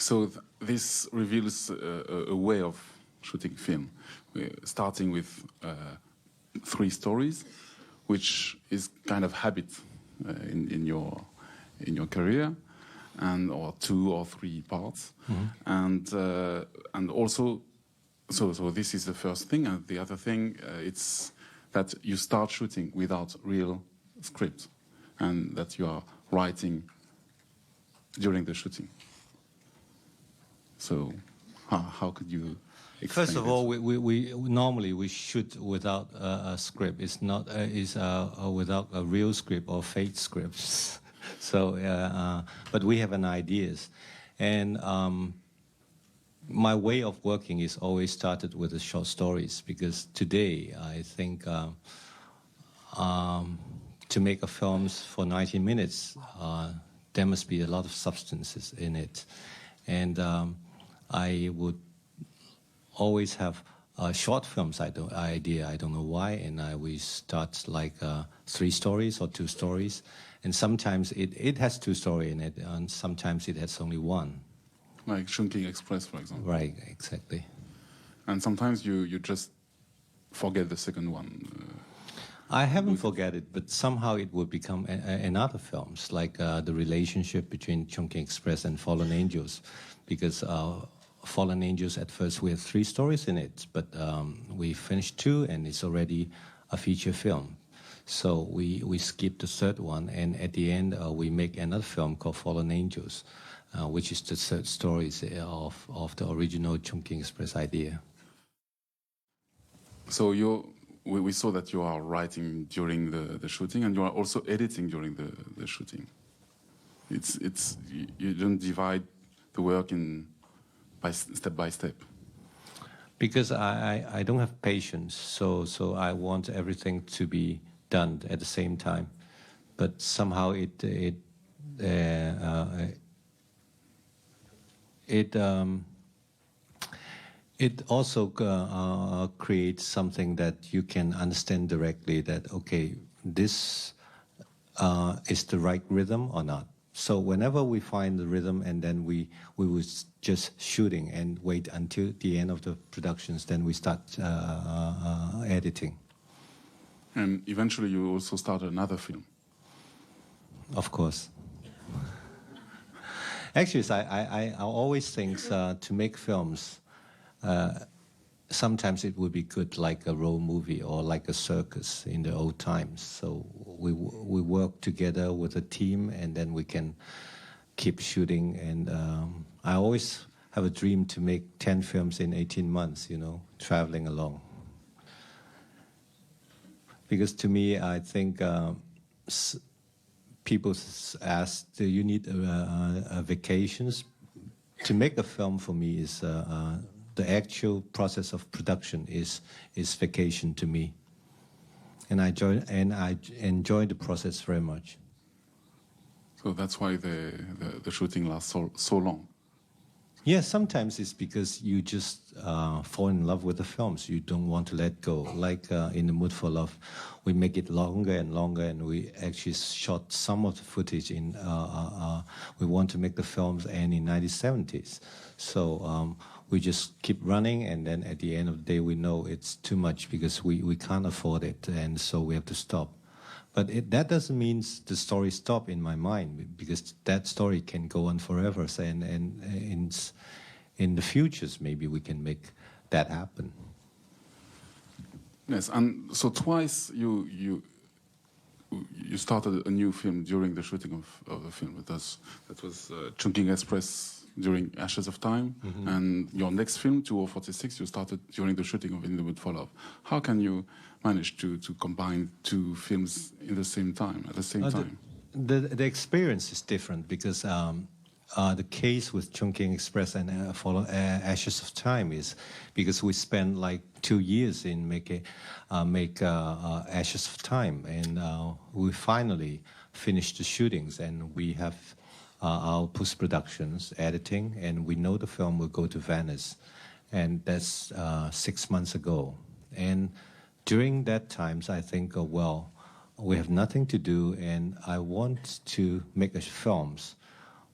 So this reveals a way of shooting film, starting with 3 stories, which is kind of habit in your career, and or 2 or 3 parts, and also, so this is the first thing, and the other thing it's that you start shooting without real script, and that you are writing during the shooting. So, how could you explain First of all, we normally shoot without a script. It's not without a real script or fake scripts. So, but we have an ideas, and my way of working is always started with the short stories, because today I think to make a film for 90 minutes, there must be a lot of substances in it, and I would always have short films idea. I don't know why, and we start like 3 stories or 2 stories, and sometimes it has 2 stories in it, and sometimes it has only 1. Like Chungking Express, for example. Right, exactly. And sometimes you just forget the second one. I haven't forget it, but somehow it will become in other films, like the relationship between Chungking Express and Fallen Angels, because Fallen Angels, at first we had 3 stories in it, but we finished 2 and it's already a feature film. So we skipped the 3rd one, and at the end we make another film called Fallen Angels, which is the 3rd story of the original Chungking Express idea. So we saw that you are writing during the shooting, and you are also editing during the shooting. You don't divide the work step by step. Because I don't have patience, so I want everything to be done at the same time, but somehow it also creates something that you can understand directly, that okay, this is the right rhythm or not. So whenever we find the rhythm, and then we was just shooting and wait until the end of the productions, then we start editing. And eventually you also start another film. Of course. Actually, I always think to make films, sometimes it would be good like a road movie or like a circus in the old times. So we work together with a team, and then we can keep shooting. And I always have a dream to make 10 films in 18 months, traveling along. Because to me, I think people ask, do you need vacations? To make a film for me is the actual process of production is vacation to me, and I enjoy the process very much. So that's why the shooting lasts so long. Yes, sometimes it's because you just fall in love with the films. You don't want to let go. Like in The Mood for Love, we make it longer and longer, and we actually shot some of the footage in. We want to make the films end in 1970s, so we just keep running, and then at the end of the day, we know it's too much because we can't afford it, and so we have to stop. But that doesn't mean the story stops in my mind, because that story can go on forever. So, and in the futures, maybe we can make that happen. Yes, and so twice you started a new film during the shooting of the film. That was Chungking Express during Ashes of Time, and your next film, 2046, you started during the shooting of In the Mood for Love. How can you manage to combine 2 films at the same time? The experience is different, because the case with Chungking Express and Ashes of Time is because we spent like 2 years in make Ashes of Time, and we finally finished the shootings, and we have our post-productions, editing, and we know the film will go to Venice, and that's 6 months ago. And during that times, I think, well, we have nothing to do, and I want to make films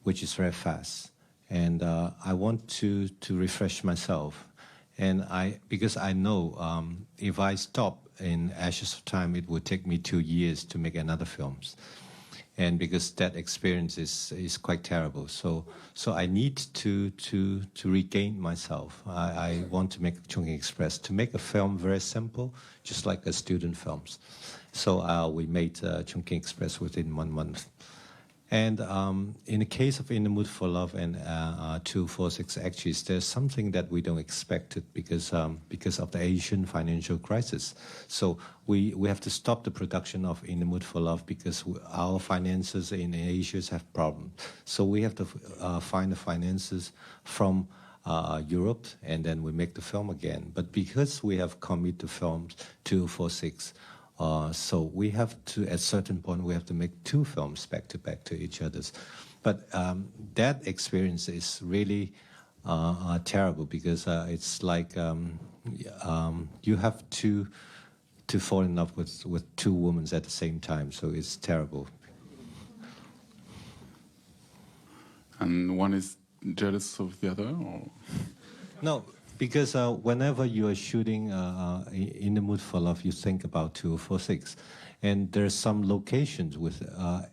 which is very fast. and I want to refresh myself. And because I know if I stop in Ashes of Time, it would take me 2 years to make another films. And because that experience is quite terrible, so I need to regain myself. I want to make Chungking Express, to make a film very simple, just like a student films. So we made Chungking Express within 1 month. And in the case of In the Mood for Love and 246 actually, there's something that we don't expect it because of the Asian financial crisis. So we have to stop the production of In the Mood for Love because our finances in Asia have problems. So we have to find the finances from Europe, and then we make the film again. But because we have committed to films 246, so we have to, at a certain point, we have to make 2 films back to each other's. But that experience is really terrible because it's like you have to fall in love with 2 women at the same time. So it's terrible. And one is jealous of the other, or? No. Because whenever you are shooting In the Mood for Love, you think about 246. And there's some locations with,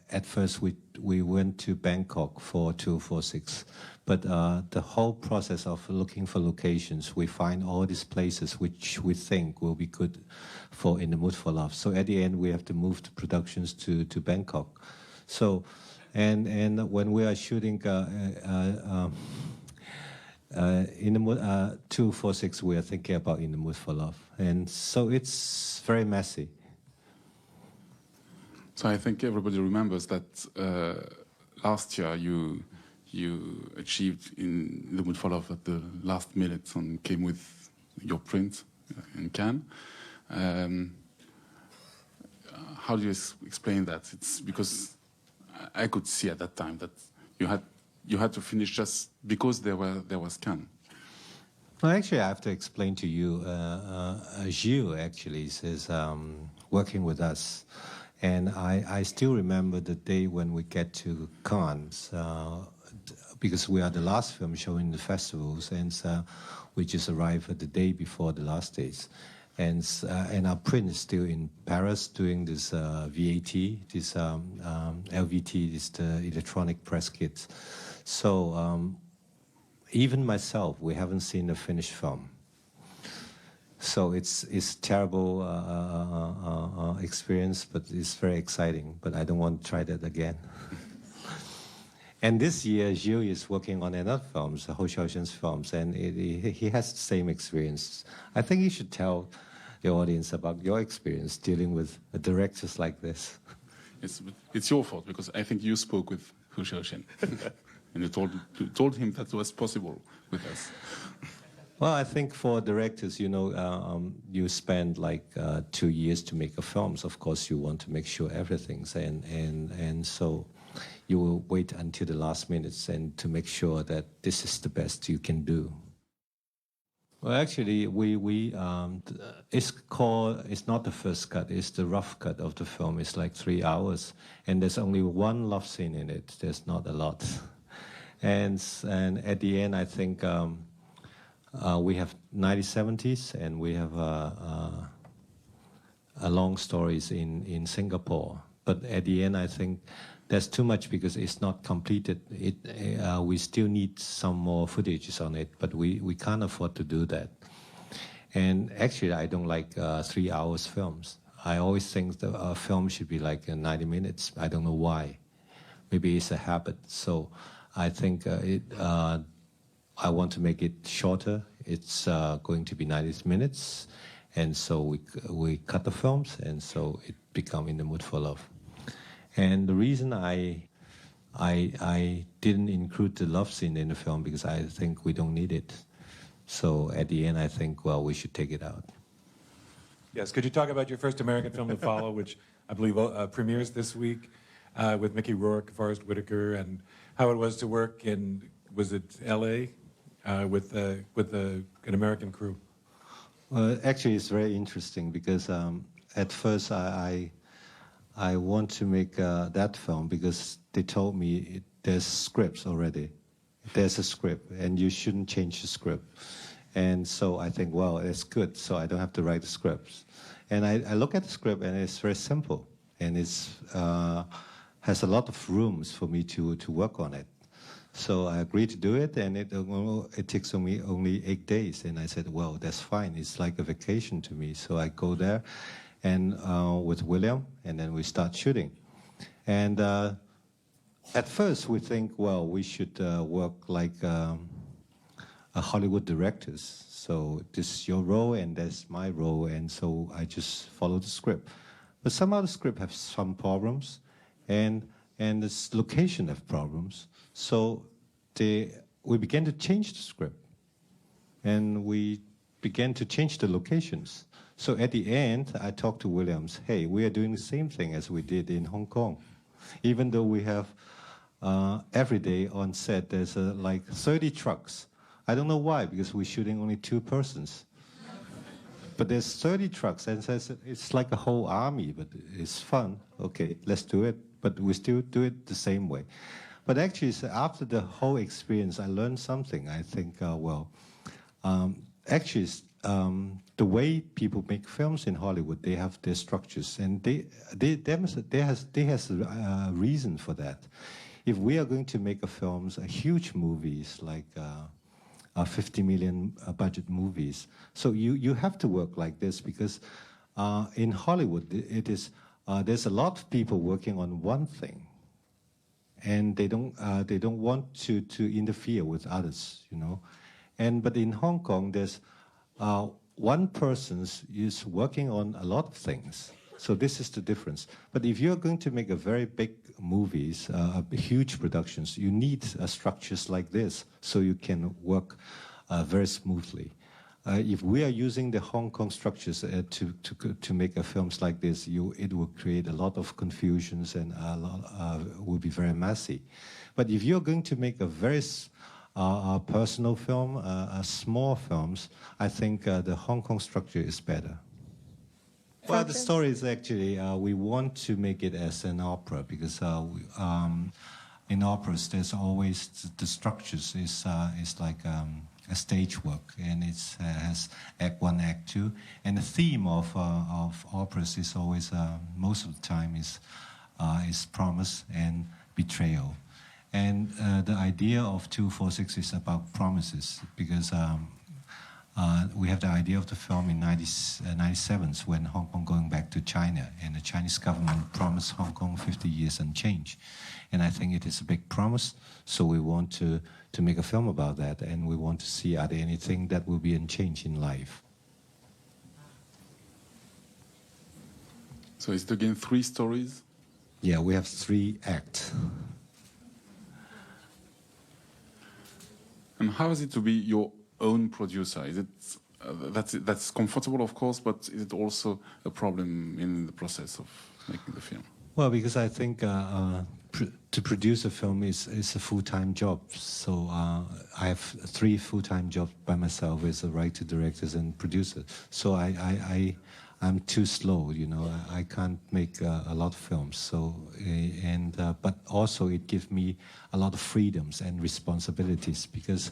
at first we went to Bangkok for 246. But the whole process of looking for locations, we find all these places which we think will be good for In the Mood for Love. So at the end, we have to move the productions to Bangkok. So, and when we are shooting In the Mood 246, we are thinking about In the Mood for Love, and so it's very messy. So I think everybody remembers that last year you achieved In the Mood for Love at the last minute and came with your print in Cannes. How do you explain that? It's because I could see at that time that you had to finish just because there was Cannes. Well, actually, I have to explain to you. Gilles actually is working with us, and I still remember the day when we get to Cannes, because we are the last film showing the festivals, and we just arrived at the day before the last days. And our print is still in Paris doing this VAT, this LVT, this the electronic press kits. So even myself, we haven't seen the finished film. So it's terrible experience, but it's very exciting. But I don't want to try that again. And this year, Gilles is working on another film, Ho Xiaoxian's films, and he has the same experience. I think you should tell the audience about your experience dealing with directors like this. It's your fault, because I think you spoke with Ho Xiaoxian, and you told him that was possible with us. Well, I think for directors, you spend like 2 years to make a film. So of course, you want to make sure everything's and so you will wait until the last minutes and to make sure that this is the best you can do. Well, actually, it's not the first cut, it's the rough cut of the film. It's like 3 hours, and there's only one love scene in it. There's not a lot. And at the end, I think we have 1970s, and we have long stories in Singapore. But at the end, I think there's too much because it's not completed. We still need some more footages on it, but we can't afford to do that. And actually, I don't like 3 hours films. I always think that a film should be like 90 minutes. I don't know why. Maybe it's a habit. So I think I want to make it shorter. It's going to be 90 minutes. And so we cut the films, and so it become In the Mood for Love. And the reason I didn't include the love scene in the film because I think we don't need it. So at the end, I think, well, we should take it out. Yes, could you talk about your first American film to follow, which I believe premieres this week with Mickey Rourke, Forrest Whitaker, and how it was to work in, was it L.A. With an American crew? Well, actually, it's very interesting because at first I want to make that film because they told me there's scripts already, there's a script, and you shouldn't change the script. And so I think, well, it's good, so I don't have to write the scripts. And I look at the script, and it's very simple, and it's has a lot of rooms for me to work on it. So I agreed to do it, and it takes me only 8 days. And I said, well, that's fine. It's like a vacation to me. So I go there, and with William, and then we start shooting. And at first, we think, well, we should work like Hollywood directors. So this is your role, and that's my role, and so I just follow the script. But somehow the script has some problems, and this location have problems. So we began to change the script, and we began to change the locations. So at the end, I talked to Williams, hey, we are doing the same thing as we did in Hong Kong. Even though we have every day on set, there's like 30 trucks. I don't know why, because we're shooting only 2 persons. But there's 30 trucks, and it's like a whole army, but it's fun. Okay, let's do it, but we still do it the same way. But actually, after the whole experience, I learned something. I think, the way people make films in Hollywood, they have their structures, and there has a reason for that. If we are going to make huge movies like 50 million budget movies, so you have to work like this, because in Hollywood there's a lot of people working on one thing, and they don't want to interfere with others, you know. But in Hong Kong, there's one person is working on a lot of things. So this is the difference. But if you're going to make a very big movies, huge productions, you need structures like this so you can work very smoothly. If we are using the Hong Kong structures to make films like this, it will create a lot of confusions, and will be very messy. But if you're going to make a very personal film, small films, I think the Hong Kong structure is better. Well, the story is actually, we want to make it as an opera, because in operas, there's always the structures is like a stage work, and it has Act 1, Act 2, and the theme of operas is always, most of the time, is promise and betrayal. And the idea of 246 is about promises, because we have the idea of the film in 97 when Hong Kong going back to China, and the Chinese government promised Hong Kong 50 years unchanged. And I think it is a big promise, so we want to make a film about that, and we want to see, are there anything that will be unchanged in life. So is it again 3 stories? Yeah, we have 3 acts. And how is it to be your own producer? Is it that's comfortable, of course, but is it also a problem in the process of making the film? Well, because I think to produce a film is a full-time job. So I have 3 full-time jobs by myself as a writer, director, and producer. So I'm too slow, you know. I can't make a lot of films. So but also it gives me a lot of freedoms and responsibilities, because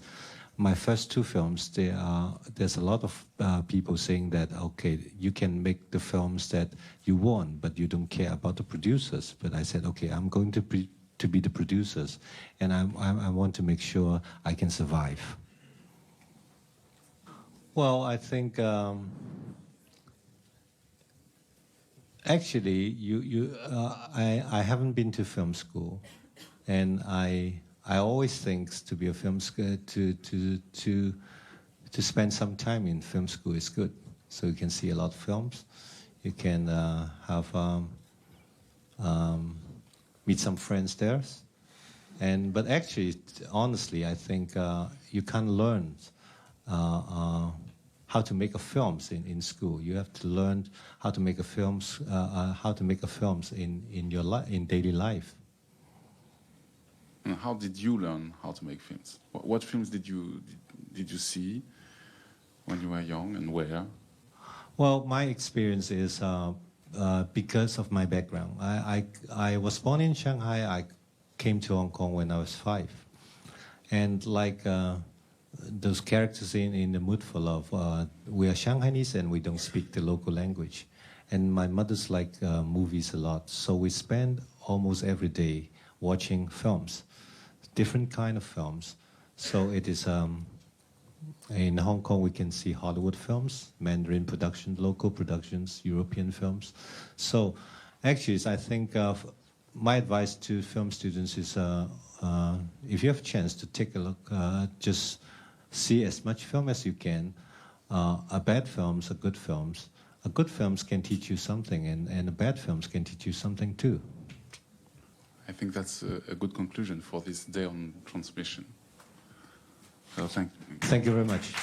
my first 2 films, there's a lot of people saying that, okay, you can make the films that you want, but you don't care about the producers. But I said, okay, I'm going to be the producers, and I want to make sure I can survive. Well, I think actually, I haven't been to film school, and I always think to be a film school, to spend some time in film school is good. So you can see a lot of films, you can meet some friends there, but actually, honestly, I think you can't learn how to make a films in school. You have to learn how to make a films in your in daily life. And how did you learn how to make films? What films did you see when you were young, and where? Well, my experience is because of my background. I was born in Shanghai. I came to Hong Kong when I was 5, And like those characters in The Mood for Love, we are Shanghainese and we don't speak the local language. And my mother's like movies a lot, so we spend almost every day watching films, different kind of films. So it is, in Hong Kong we can see Hollywood films, Mandarin production, local productions, European films. So actually I think my advice to film students is if you have a chance to take a look, just see as much film as you can. Bad films are good films. Good films can teach you something, and bad films can teach you something too. I think that's a good conclusion for this day on transmission. So thank you. Thank you very much.